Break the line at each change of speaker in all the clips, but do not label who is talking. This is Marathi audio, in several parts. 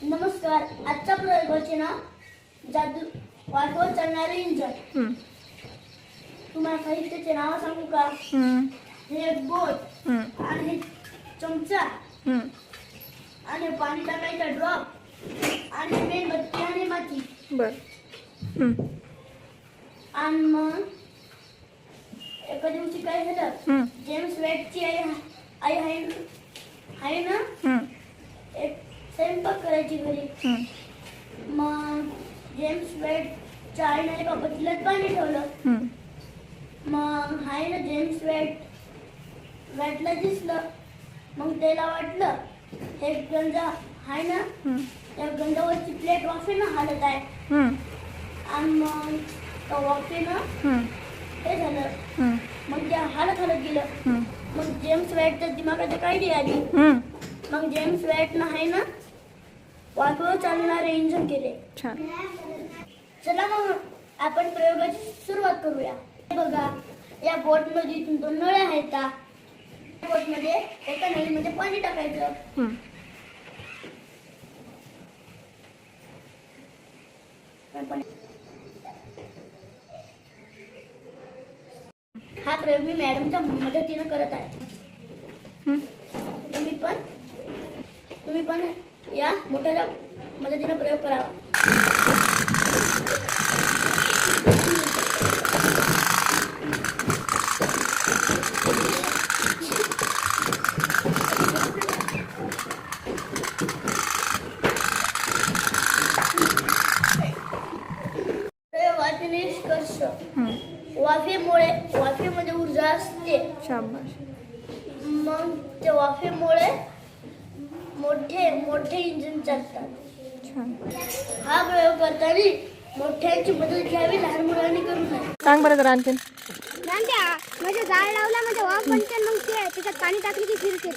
नमस्कार. आजचा प्रयोगाचे नाव जादू वाफेवर चालणारे इंजिन. तुम्हाला साहित्याचे नाव सांगू का? हे एक बोट आणि हे चमचा आणि पाणी टाकायचा ड्रॉप आणि मेणबत्ती आणि माती.
बर.
आणि मग एका दिवशी काय झालं, जेम्स वेटची आई आहे ना, एक स्वयंपाक करायची घरी. मग जेम्स वेटच्या आईने एका पतीलात पाणी ठेवलं. मग हाय ना जेम्स वेटला दिसलं. मग त्याला वाटलं हे गंजा हाय ना, त्या गंजावरची प्लेट वाफेनं हालत आहे. आणि मग त्या वाफेनं हे झालं. मग ते हालत गेलं. मग जेम्स वेटच्या दिमागात काय आली. मग जेम्स वेटनं आहे ना वाफेवर चालणारे इंजिन केले.
छान.
चला मग आपण प्रयोगाची सुरुवात करूया. बघा, या बोटमध्ये दोन नळ्या आहेत. बोटमध्ये एका नळीमध्ये पाणी टाकायचं. हा प्रयोग मी मॅडमच्या मदतीने करत आहे. तुम्ही पण या मोठ्या मदतीने प्रयोग करावा. प्रयोगाचे निष्कर्ष. वाफेमध्ये ऊर्जा असते.
शाबास.
मग त्या वाफेमुळे मोठे इंजिन चालतात.
छान.
हा प्रयोग करताना मोठ्यांची मदत घ्यावी, लहान मुलांनी करू नये.
सांग बरं जरा आणखीन.
म्हणजे जाळ लावला म्हणजे वाफ बनते. मग ते त्याच्यात पाणी टाकली की फिरते.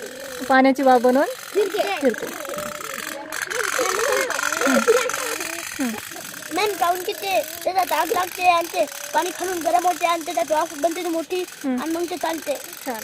पाण्याची वाफ बनवून
फिरते.
मॅम काऊन की ते त्याच्यात आग लागते आणि ते पाणी खालून गरम होते आणि त्याच्यात वाफ बनते मोठी आणि मग ते चालते.
छान.